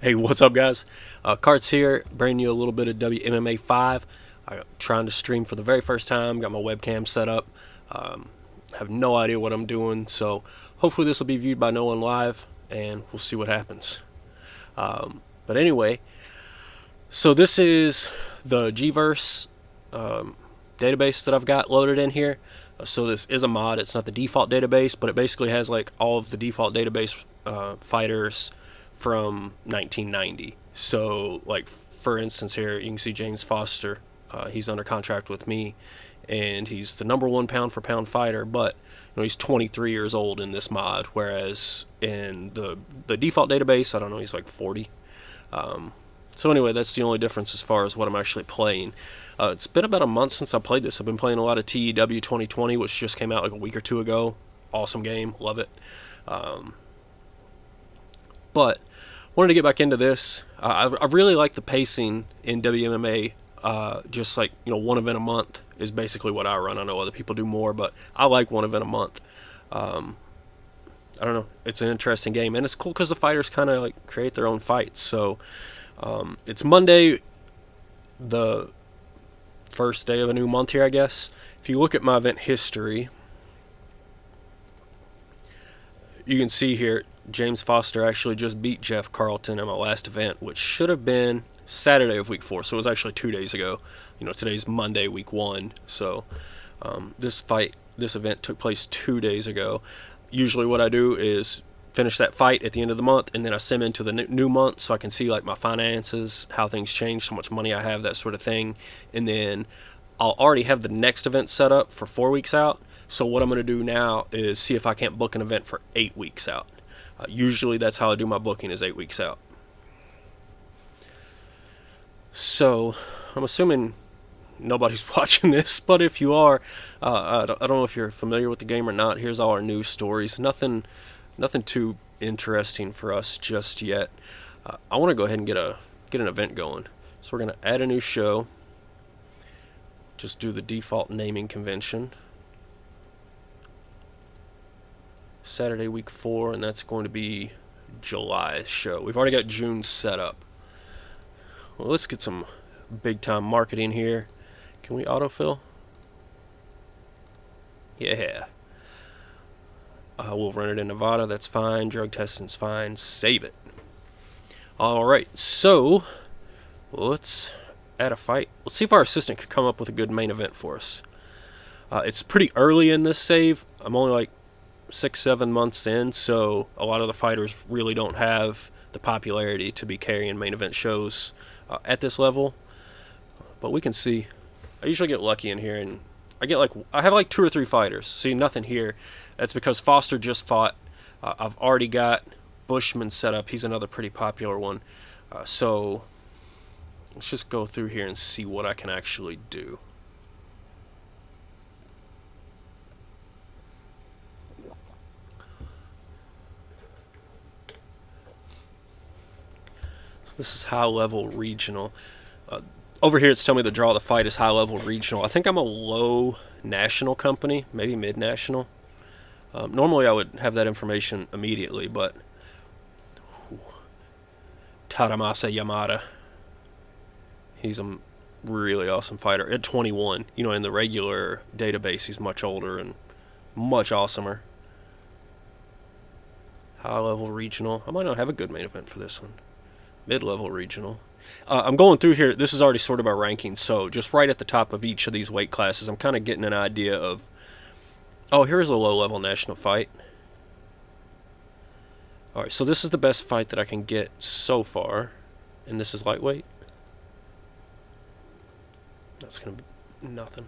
Hey, what's up, guys? Carts here, bringing you a little bit of WMMA 5. I'm trying to stream for the very first time, got my webcam set up. Have no idea what I'm doing, so hopefully this will be viewed by no one live, and we'll see what happens. But anyway, so this is the Gverse database that I've got loaded in here. So this is a mod, it's not the default database, but it basically has like all of the default database fighters from 1990. So, like, for instance, here you can see James Foster. He's under contract with me, and he's the number one pound for pound fighter. But he's 23 years old in this mod, whereas in the default database, I don't know, he's like 40. So anyway, that's the only difference as far as what I'm actually playing. It's been about a month since I played this. I've been playing a lot of TEW 2020, which just came out like a week or two ago. Awesome game, love it. But wanted to get back into this. I really like the pacing in WMMA. Just like, one event a month is basically what I run. I know other people do more, but I like one event a month. I don't know. It's an interesting game, and it's cool because the fighters kind of like create their own fights. So it's Monday, the first day of a new month here, I guess. If you look at my event history, you can see here James Foster actually just beat Jeff Carlton in my last event, which should have been Saturday of week 4, so it was actually 2 days ago. Today's Monday, week 1, so this event took place 2 days ago. Usually what I do is finish that fight at the end of the month, and then I sim into the new month so I can see like my finances, how things change, how much money I have, that sort of thing. And then I'll already have the next event set up for 4 weeks out. So what I'm going to do now is see if I can't book an event for 8 weeks out. Usually that's how I do my booking, is 8 weeks out. So I'm assuming nobody's watching this, but if you are, I don't know if you're familiar with the game or not. Here's all our news stories. Nothing too interesting for us just yet. I want to go ahead and get an event going. So we're going to add a new show. Just do the default naming convention. Saturday, week 4, and that's going to be July's show. We've already got June set up. Well, let's get some big-time marketing here. Can we autofill? Yeah. We'll run it in Nevada. That's fine. Drug testing's fine. Save it. Alright, so let's add a fight. Let's see if our assistant can come up with a good main event for us. It's pretty early in this save. I'm only like 6-7 months in, so a lot of the fighters really don't have the popularity to be carrying main event shows at this level. But we can see. I usually get lucky in here, and I have like 2 or 3 fighters. See, nothing here. That's because Foster just fought. I've already got Bushman set up. He's another pretty popular one. So let's just go through here and see what I can actually do. This is high level regional. Over here it's telling me to draw the fight is high level regional. I think I'm a low national company, maybe mid national. Normally I would have that information immediately, but Taramasa Yamada, he's a really awesome fighter at 21. In the regular database he's much older and much awesomer. High level regional. I might not have a good main event for this one. Mid-level regional. I'm going through here. This is already sorted by ranking, so just right at the top of each of these weight classes, I'm kind of getting an idea of... Oh, here's a low-level national fight. Alright, so this is the best fight that I can get so far. And this is lightweight. That's going to be nothing.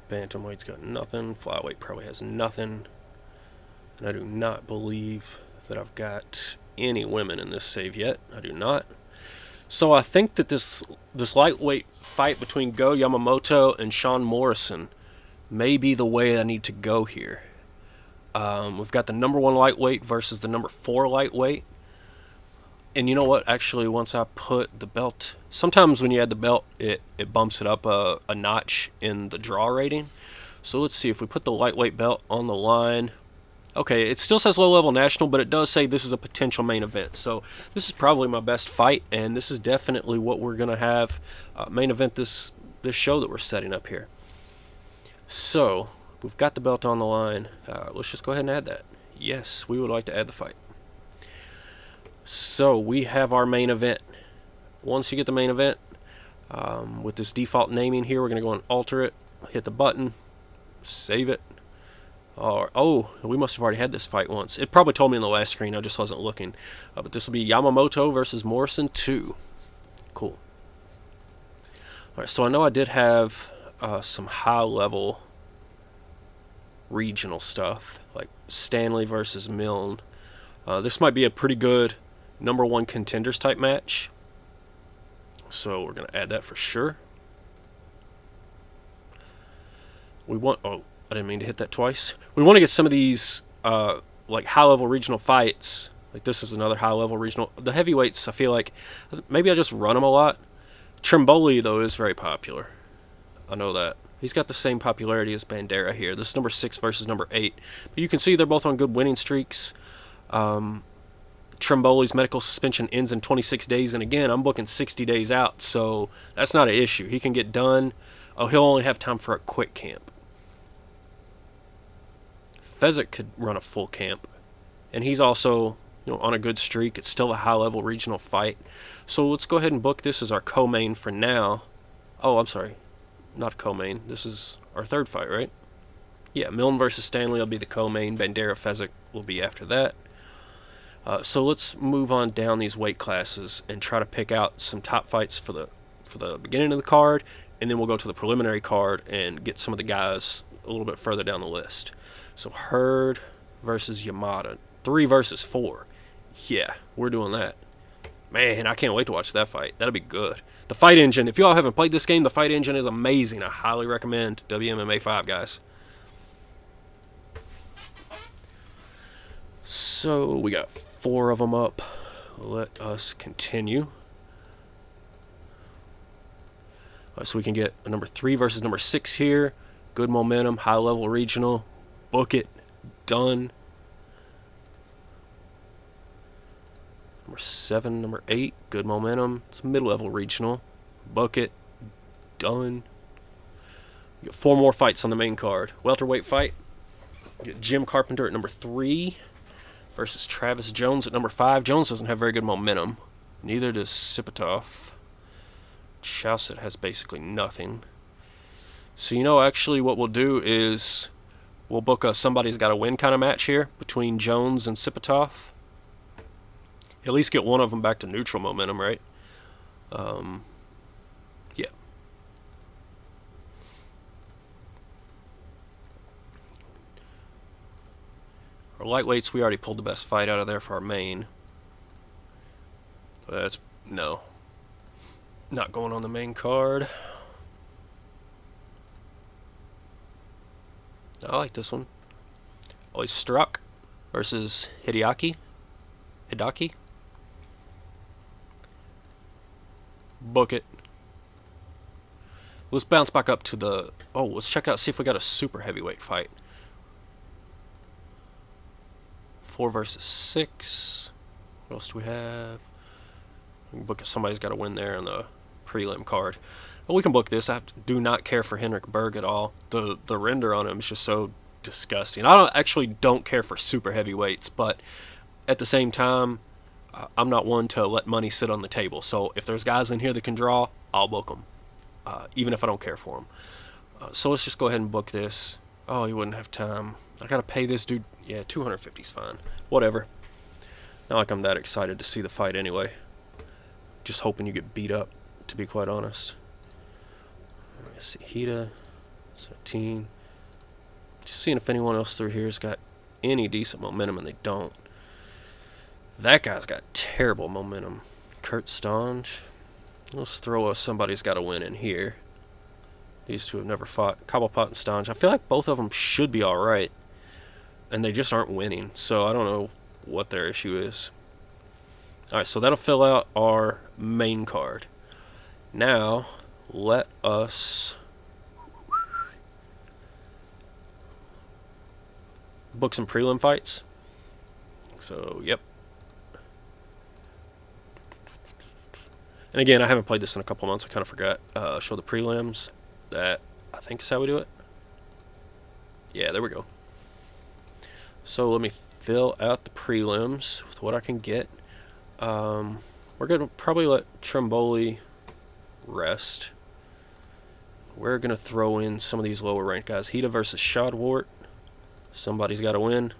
Bantamweight's got nothing. Flyweight probably has nothing. And I do not believe that I've got any women in this save yet. I do not. So I think that this lightweight fight between Go Yamamoto and Sean Morrison may be the way I need to go here. We've got the number 1 lightweight versus the number 4 lightweight. And you know what? Actually, once I put the belt... Sometimes when you add the belt, it bumps it up a notch in the draw rating. So let's see. If we put the lightweight belt on the line... Okay, it still says low level national, but it does say this is a potential main event. So this is probably my best fight, and this is definitely what we're gonna have main event this show that we're setting up here. So we've got the belt on the line. Let's just go ahead and add that. Yes, we would like to add the fight. So we have our main event. Once you get the main event, with this default naming here, we're gonna go and alter it. Hit the button, save it. Oh, we must have already had this fight once. It probably told me in the last screen, I just wasn't looking. But this will be Yamamoto versus Morrison 2. Cool. Alright, so I know I did have some high-level regional stuff, like Stanley versus Milne. This might be a pretty good #1 contenders type match. So we're going to add that for sure. We want... Oh, I didn't mean to hit that twice. We want to get some of these like high-level regional fights. Like this is another high-level regional. The heavyweights, I feel like maybe I just run them a lot. Trimboli, though, is very popular. I know that. He's got the same popularity as Bandera here. This is #6 versus #8. But you can see they're both on good winning streaks. Trimboli's medical suspension ends in 26 days. And again, I'm booking 60 days out. So that's not an issue. He can get done. Oh, he'll only have time for a quick camp. Fezzik could run a full camp, and he's also, on a good streak. It's still a high-level regional fight, so let's go ahead and book this as our co-main for now. Oh, I'm sorry, not co-main. This is our third fight, right? Yeah, Milne versus Stanley will be the co-main. Bandera Fezzik will be after that. So let's move on down these weight classes and try to pick out some top fights for the beginning of the card, and then we'll go to the preliminary card and get some of the guys a little bit further down the list. So Hurd versus Yamada. 3 versus 4. Yeah, we're doing that. Man, I can't wait to watch that fight. That'll be good. The fight engine, if y'all haven't played this game, the fight engine is amazing. I highly recommend WMMA 5, guys. So we got 4 of them up. Let us continue. So we can get a #3 versus #6 here. Good momentum, high level regional. Book it. Done. #7, #8. Good momentum. It's mid-level regional. Book it. Done. We got 4 more fights on the main card. Welterweight fight. We get Jim Carpenter at #3 versus Travis Jones at #5. Jones doesn't have very good momentum. Neither does Sipatov. Chauset has basically nothing. So, actually what we'll do is we'll book a somebody's got to win kind of match here between Jones and Sipatov. At least get one of them back to neutral momentum, right? Yeah. Our lightweights, we already pulled the best fight out of there for our main. No. Not going on the main card. I like this one. Oistrakh versus Hidaki. Book it. Let's bounce back up to the... Oh, let's check out, see if we got a super heavyweight fight. 4 versus 6. What else do we have? We can book it. Somebody's got to win there on the prelim card. But we can book this. I do not care for Henrik Berg at all. The render on him is just so disgusting. I don't care for super heavyweights, but at the same time, I'm not one to let money sit on the table. So if there's guys in here that can draw, I'll book them, even if I don't care for them. So let's just go ahead and book this. Oh, he wouldn't have time. I gotta pay this dude. Yeah, 250 is fine. Whatever. Not like I'm that excited to see the fight anyway. Just hoping you get beat up, to be quite honest. Let's see, Hida, 17. Just seeing if anyone else through here has got any decent momentum, and they don't. That guy's got terrible momentum. Kurt Stange. Let's throw somebody's got to win in here. These two have never fought. Cobblepot and Stange. I feel like both of them should be alright. And they just aren't winning. So I don't know what their issue is. Alright, so that'll fill out our main card. Now, let us book some prelim fights. So, yep. And again, I haven't played this in a couple months. I kind of forgot. Show the prelims. That, I think, is how we do it. Yeah, there we go. So let me fill out the prelims with what I can get. We're going to probably let Trimboli rest. We're going to throw in some of these lower ranked guys. Hida versus Shadwart. Somebody's got to win.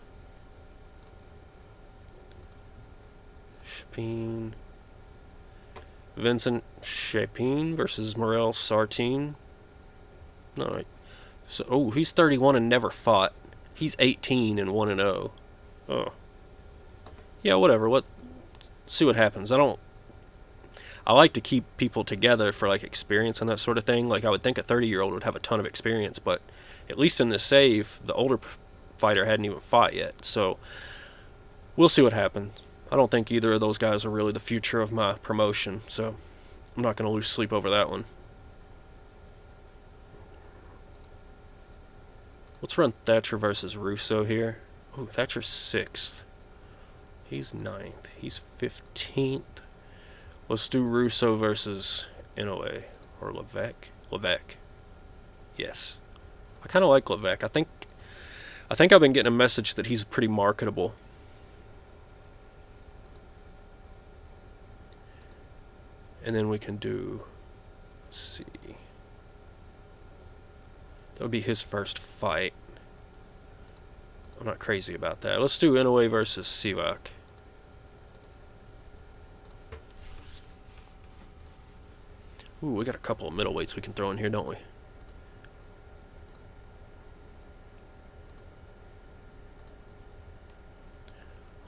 Shapin. Vincent Shapin versus Morel Sartine. Alright. So, oh, he's 31 and never fought. He's 18 and 1-0. Oh. Yeah, whatever. See what happens. I like to keep people together for like experience and that sort of thing. Like I would think a 30-year-old would have a ton of experience, but at least in this save, the older fighter hadn't even fought yet. So we'll see what happens. I don't think either of those guys are really the future of my promotion, so I'm not going to lose sleep over that one. Let's run Thatcher versus Russo here. Oh, Thatcher's 6th. He's 9th. He's 15th. Let's do Russo versus Inoue. Or Levesque. Levesque. Yes. I kind of like Levesque. I think I've been getting a message that he's pretty marketable. And then we can do... Let's see... That would be his first fight. I'm not crazy about that. Let's do Inoue versus Sivak. Ooh, we got a couple of middleweights we can throw in here, don't we?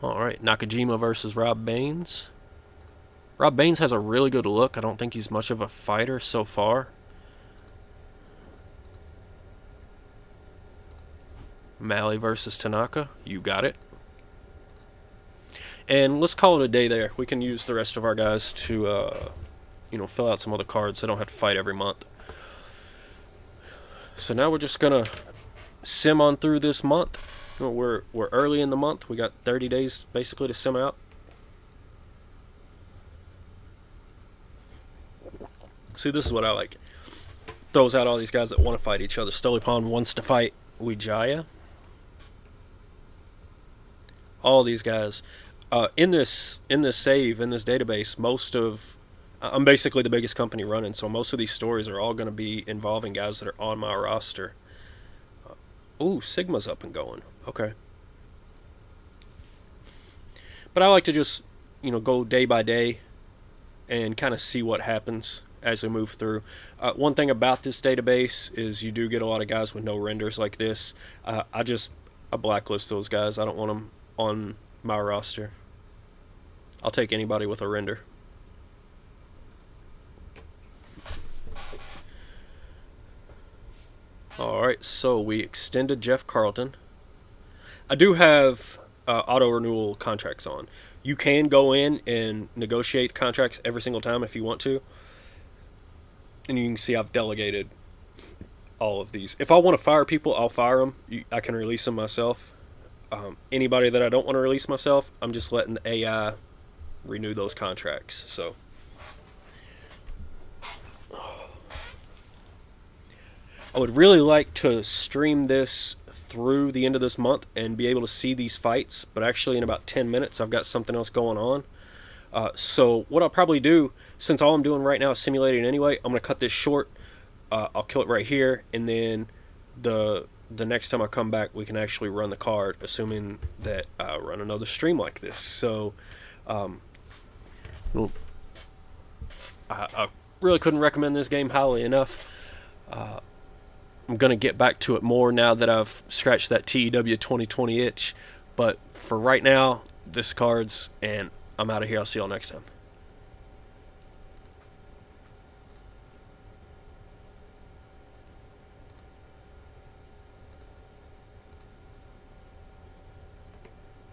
Alright, Nakajima versus Rob Baines. Rob Baines has a really good look. I don't think he's much of a fighter so far. Malley versus Tanaka. You got it. And let's call it a day there. We can use the rest of our guys to, fill out some other cards. They don't have to fight every month. So now we're just going to sim on through this month. We're early in the month. We got 30 days basically to sim out. See, this is what I like. Throws out all these guys that want to fight each other. Stolipan wants to fight Wijaya. All these guys. In this save, in this database, I'm basically the biggest company running, so most of these stories are all going to be involving guys that are on my roster. Ooh, Sigma's up and going. Okay. But I like to just, go day by day and kind of see what happens as we move through. One thing about this database is you do get a lot of guys with no renders like this. I blacklist those guys. I don't want them on my roster. I'll take anybody with a render. Alright, so we extended Jeff Carlton. I do have auto renewal contracts on. You can go in and negotiate contracts every single time if you want to. And you can see I've delegated all of these. If I want to fire people, I'll fire them. I can release them myself. Anybody that I don't want to release myself, I'm just letting the AI renew those contracts. So I would really like to stream this through the end of this month and be able to see these fights, but actually in about 10 minutes I've got something else going on. So what I'll probably do, since all I'm doing right now is simulating anyway, I'm going to cut this short. I'll kill it right here, and then the next time I come back we can actually run the card, assuming that I run another stream like this. So I really couldn't recommend this game highly enough. I'm going to get back to it more now that I've scratched that TEW 2020 itch. But for right now, this card's, and I'm out of here. I'll see y'all next time.